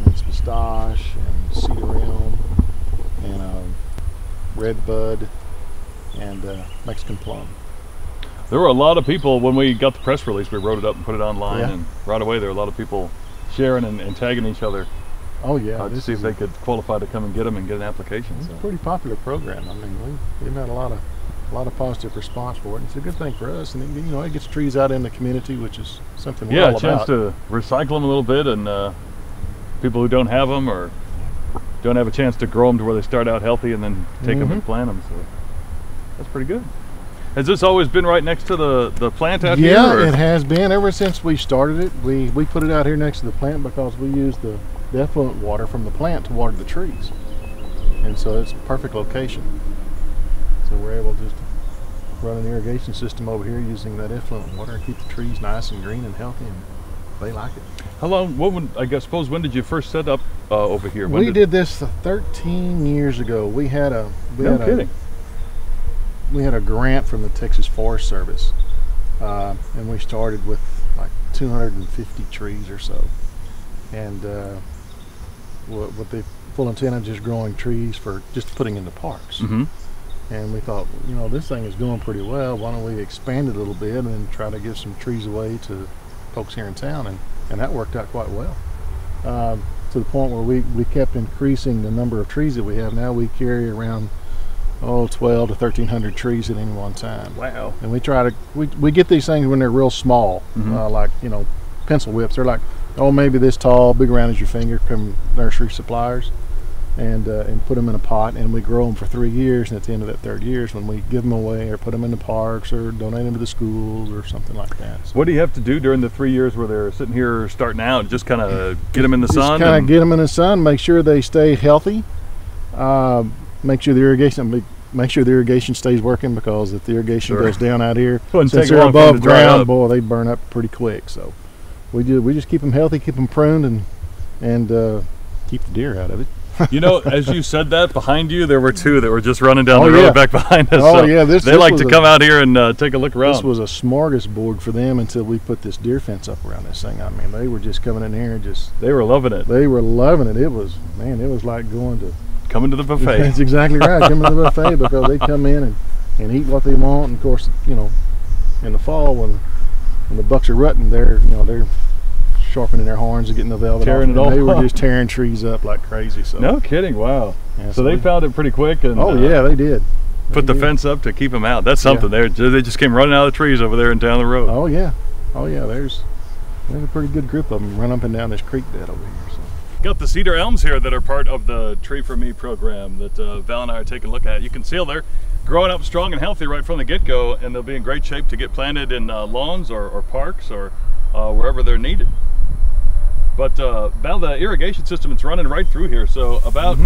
it's pistache and cedar elm and red bud and Mexican plum. There were a lot of people when we got the press release. We wrote it up and put it online, Yeah. and right away there were a lot of people sharing and tagging each other. Oh yeah, To see if they could qualify to come and get them and get an application. It's So. a pretty popular program. I mean, we've had a lot of positive response for it. It's a good thing for us, and it gets trees out in the community, which is something we're all Yeah, a chance about. to recycle them a little bit, and people who don't have them or don't have a chance to grow them to where they start out healthy and then take them and plant them. So that's pretty good. Has this always been right next to the plant out here? Yeah, it has been ever since we started it. We put it out here next to the plant because we use the effluent water from the plant to water the trees, and so it's a perfect location. So we're able to just run an irrigation system over here using that effluent water and keep the trees nice and green and healthy, and they like it. How long? When did you first set up over here? We did this 13 years ago. We had a grant from the Texas Forest Service, and we started with like 250 trees or so, and with the full intent of just growing trees for just putting into parks. And we thought, this thing is going pretty well. Why don't we expand it a little bit and try to give some trees away to folks here in town? And that worked out quite well, to the point where we kept increasing the number of trees that we have. Now we carry around 12 to 1,300 trees at any one time. Wow. And we try to we get these things when they're real small, like pencil whips. They're like, maybe this tall, big around as your finger, from nursery suppliers, and put them in a pot, and we grow them for 3 years. And at the end of that third year is when we give them away or put them in the parks or donate them to the schools or something like that. So what do you have to do during the 3 years where they're sitting here starting out? Just kind of get them in the sun? Just kind of get them in the sun, make sure they stay healthy, make sure the irrigation stays working, because if the irrigation goes down out here, since they're above ground, boy, they burn up pretty quick. So we just keep them healthy, keep them pruned, and keep the deer out of it. As you said that, behind you there were two that were just running down the road back behind us. Oh, so yeah, they like to come out here and take a look around. This was a smorgasbord for them until we put this deer fence up around this thing. I mean, they were just coming in here and they were loving it. They were loving it. It was like coming to the buffet. That's exactly right, coming to the buffet, because they come in and eat what they want. And of course, in the fall when the bucks are rutting, they're sharpening their horns and getting the velvet tearing off. It all they were just tearing trees up like crazy. So no kidding, wow. Yeah, so they found it pretty quick, and yeah, they did. Put the fence up to keep them out. That's something. They just came running out of the trees over there and down the road. Oh yeah, there's a pretty good group of them run up and down this creek bed over here. So. Got the cedar elms here that are part of the Tree for Me program that Val and I are taking a look at. You can see they're growing up strong and healthy right from the get-go, and they'll be in great shape to get planted in lawns or parks or wherever they're needed. But Val, the irrigation system is running right through here. So about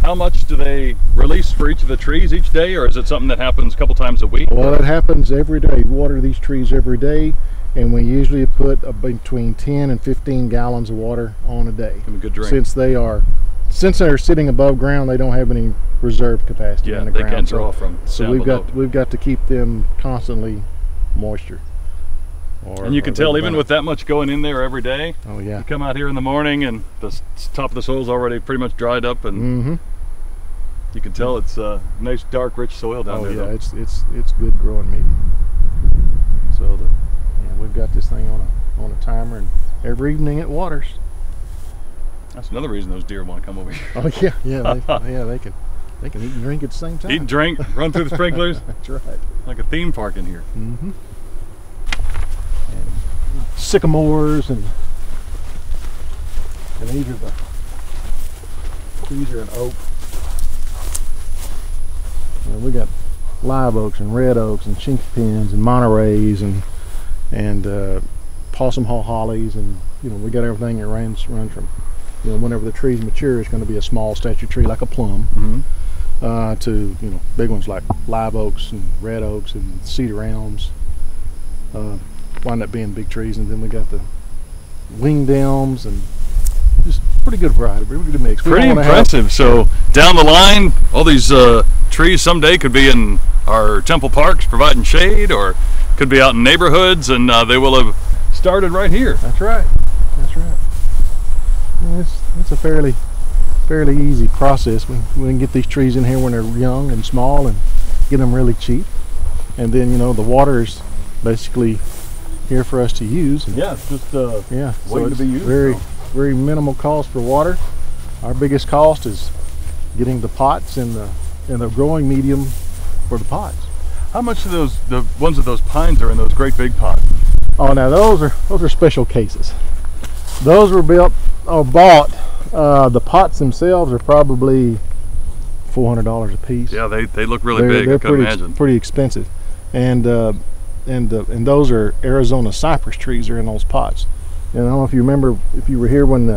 how much do they release for each of the trees each day, or is it something that happens a couple times a week? Well, it happens every day. We water these trees every day, and we usually put between 10 and 15 gallons of water on a day. Give them a good drink. Since they're sitting above ground, they don't have any reserve capacity in the ground. Yeah, they can't draw from. So we've got to keep them constantly moisture. And you can tell even with that much going in there every day. Oh yeah. You come out here in the morning and the top of the soil's already pretty much dried up, and you can tell it's nice, dark, rich soil down there. Oh yeah, it's good growing medium. So we've got this thing on a timer, and every evening it waters. That's another reason those deer want to come over here. Oh yeah, they can eat and drink at the same time. Eat and drink, run through the sprinklers. That's right. Like a theme park in here. And sycamores and these are an oak. And we got live oaks and red oaks and chinkapins and Monterey's and possum haw hollies, and we got everything that runs from whenever the trees mature, it's going to be a small statue tree like a plum, to big ones like live oaks and red oaks and cedar elms. Wind up being big trees, and then we got the winged elms, and just pretty good variety, pretty good mix. Pretty impressive. So down the line, all these trees someday could be in our temple parks providing shade, or could be out in neighborhoods, and they will have started right here. That's right. That's right. It's it's a fairly easy process. We can get these trees in here when they're young and small and get them really cheap. And then, you know, the water is basically here for us to use. And yeah, it's just yeah, waiting to be used. Very minimal cost for water. Our biggest cost is getting the pots and the growing medium for the pots. How much of the ones of those pines are in those great big pots? Oh, now those are special cases. Those were built or bought. The pots themselves are probably $400 a piece. Yeah, they look really big. I can imagine. Pretty expensive, and those are Arizona cypress trees are in those pots. And I don't know if you remember, if you were here when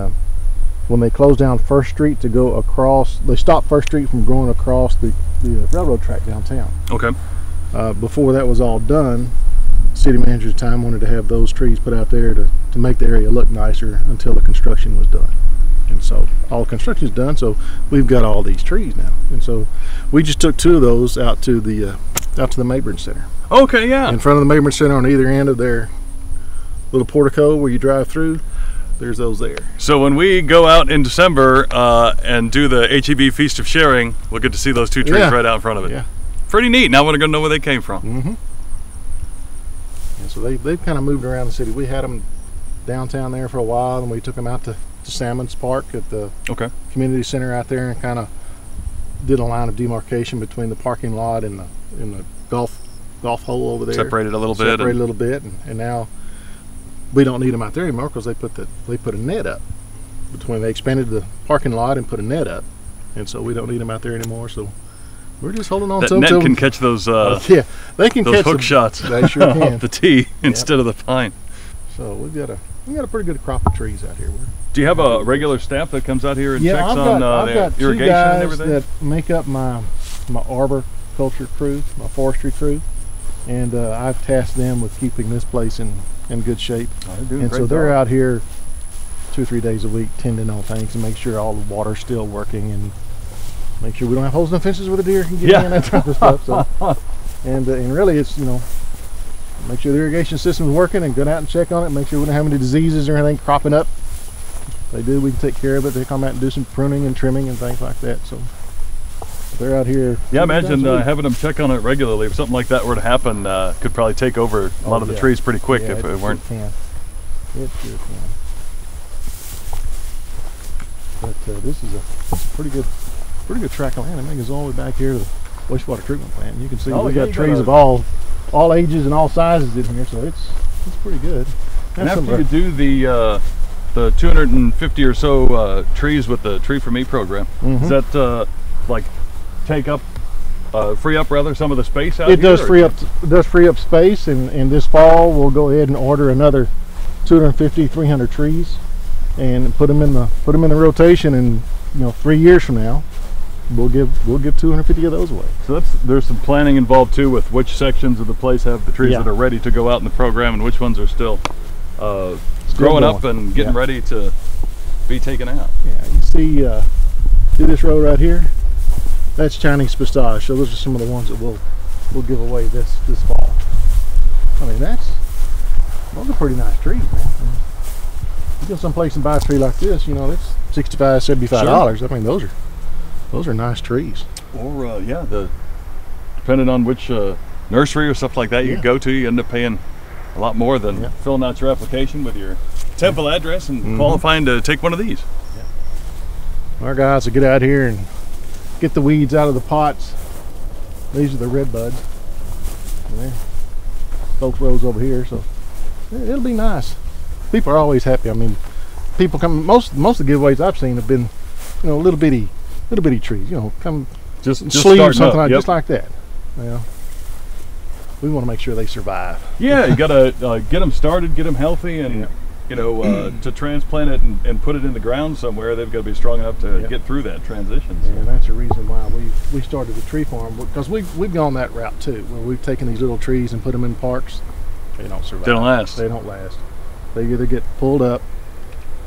they closed down First Street to go across. They stopped First Street from going across the railroad track downtown. Okay. Before that was all done, city manager at the time wanted to have those trees put out there to make the area look nicer until the construction was done. And so all the construction is done, so we've got all these trees now. And so we just took 2 of those out to the Mayburn Center. Okay, yeah. In front of the Mayburn Center, on either end of their little portico where you drive through, there's those there. So when we go out in December and do the HEB Feast of Sharing, we'll get to see those 2 trees right out in front of it. Yeah. Pretty neat. Now we're going to know where they came from. Mm-hmm. And so they've kind of moved around the city. We had them downtown there for a while, and we took them out to Salmons Park at the community center out there, and kind of did a line of demarcation between the parking lot and the golf hole over there. Separated a little bit. And now we don't need them out there anymore because they put a net up between. They expanded the parking lot and put a net up, and so we don't need them out there anymore. So we're just holding on to them. That net can catch those. Yeah, they can catch hook shots. They sure can. Off the tee instead of the pine. So we got a pretty good crop of trees out here. Do you have a regular staff that comes out here and checks on I've got irrigation 2 guys and everything? that make up my arboriculture crew, my forestry crew, and I've tasked them with keeping this place in good shape. Oh, they're doing and great so they're job. out here 2 or 3 days a week tending on things and make sure all the water's still working and make sure we don't have holes in the fences where the deer can get in, that type of stuff. So, and really it's, you know, make sure the irrigation system is working and go out and check on it, make sure we don't have any diseases or anything cropping up. If they do, we can take care of it. They come out and do some pruning and trimming and things like that. So they're out here. Yeah, imagine having them check on it regularly. If something like that were to happen, could probably take over a lot of the trees pretty quick if it weren't. It sure can. But this is a pretty good tract of land. It goes all the way back here to the wastewater treatment plant. And you can see we've got trees of all ages and all sizes in here, so it's pretty good. And after you do the 250 or so trees with the Tree for Me program, does that like free up rather some of the space out here? It does free up space, and this fall we'll go ahead and order another 250-300 trees and put them in the rotation, and 3 years from now we'll give 250 of those away. So there's some planning involved too with which sections of the place have the trees that are ready to go out in the program and which ones are still growing up and getting ready to be taken out. Yeah, you see this row right here, that's Chinese pistache. So those are some of the ones that we'll give away this fall. I mean, those are pretty nice trees, man. You go someplace and buy a tree like this, it's $65–$75. I mean, those are nice trees. Or depending on which nursery or stuff like that you go to, you end up paying a lot more than filling out your application with your temple address and qualifying to take one of these. Our guys will get out here and get the weeds out of the pots. These are the red buds. Both rows over here, so it'll be nice. People are always happy. I mean, people come. Most of the giveaways I've seen have been, little bitty trees. Come just sleeve or something up, just like that. We want to make sure they survive. Yeah, you gotta get them started, get them healthy, and to transplant it and put it in the ground somewhere, they've got to be strong enough to get through that transition. So. And that's the reason why we started the tree farm, because we've gone that route too, where we've taken these little trees and put them in parks. They don't survive. They don't last. They don't last. They either get pulled up,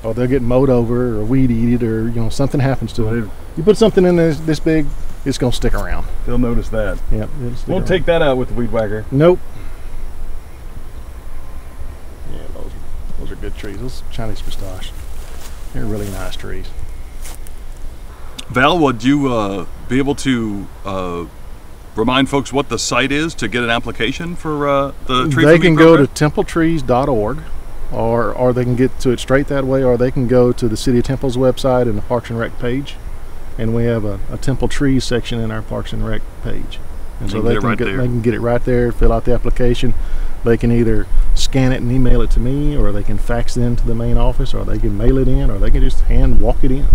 or they'll get mowed over, or weed eated, or something happens to them. You put something in this big, it's gonna stick around. They'll notice that. Yep. Won't take that out with the weed whacker. Nope. Yeah, those are good trees. Those Chinese pistache, they're really nice trees. Val, would you be able to remind folks what the site is to get an application for the Tree They for Me can go to program? templetrees.org, or they can get to it straight that way, or they can go to the City of Temple's website and the Parks and Rec page, and we have a Temple Trees section in our Parks and Rec page, and so they can get it right there, fill out the application. They can either scan it and email it to me, or they can fax it into the main office, or they can mail it in, or they can just hand walk it in.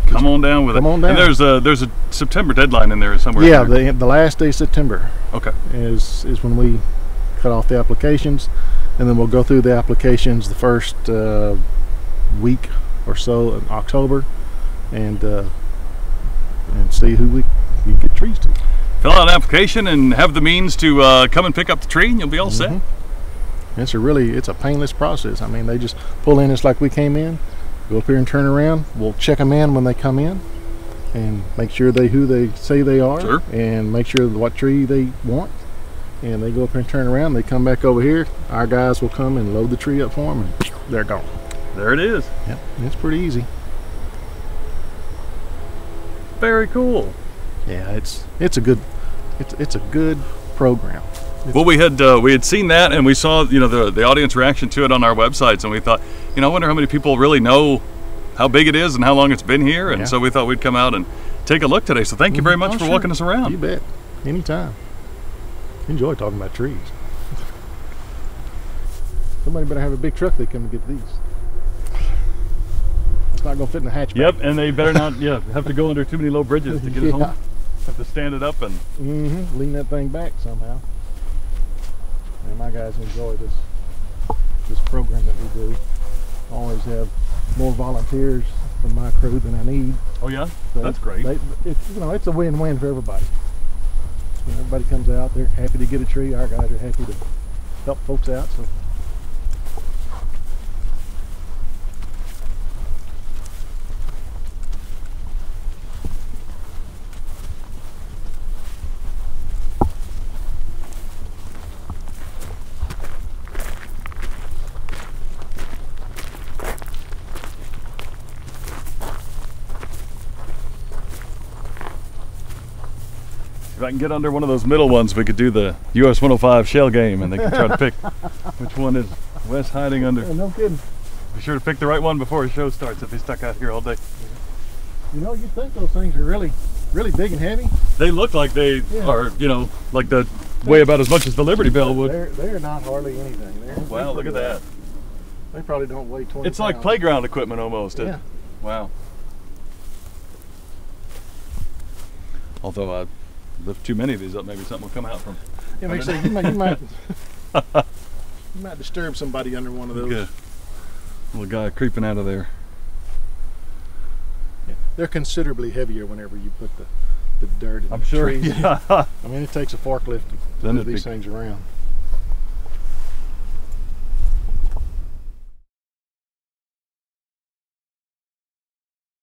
Come on down with it. Come on down. And there's a September deadline in there somewhere. Yeah, the last day of September. Okay. Is when we cut off the applications, and then we'll go through the applications the first week or so in October, and see who we get trees to. Fill out an application and have the means to come and pick up the tree, and you'll be all set. It's a painless process. I mean, they just pull in just like we came in. Go up here and turn around. We'll check them in when they come in and make sure who they say they are. Sure. And make sure what tree they want. And they go up here and turn around. They come back over here. Our guys will come and load the tree up for them, and they're gone. There it is. Yep, it's pretty easy. Very cool. Yeah, it's a good program. Well, we had seen that, and we saw the audience reaction to it on our websites, and we thought, I wonder how many people really know how big it is and how long it's been here, and so we thought we'd come out and take a look today. So thank you very much for walking us around. You bet. Anytime. Enjoy talking about trees. Somebody better have a big truck they come and get these. It's not going to fit in the hatchback. Yep, and they better not have to go under too many low bridges to get it home. Have to stand it up and lean that thing back somehow. And my guys enjoy this program that we do. I always have more volunteers from my crew than I need. Oh yeah, So that's great. It's a win-win for everybody. Everybody comes out, they're happy to get a tree. Our guys are happy to help folks out. So. If I can get under one of those middle ones, we could do the US 105 shell game, and they can try to pick which one is Wes hiding under. Yeah, no kidding. Be sure to pick the right one before his show starts if he's stuck out here all day. You'd think those things are really big and heavy. They look like they are, like the weigh about as much as the Liberty Bell would. They're not hardly anything. Wow, look at that. They probably don't weigh 20 It's like pounds. playground equipment almost. Yeah. Wow. Although I lift too many of these up, maybe something will come out from. Yeah, like I say, you might you might disturb somebody under one of those. Good. Little guy creeping out of there. Yeah. They're considerably heavier whenever you put the dirt in I'm the sure. trees. Yeah. I mean, it takes a forklift to Then move these things around.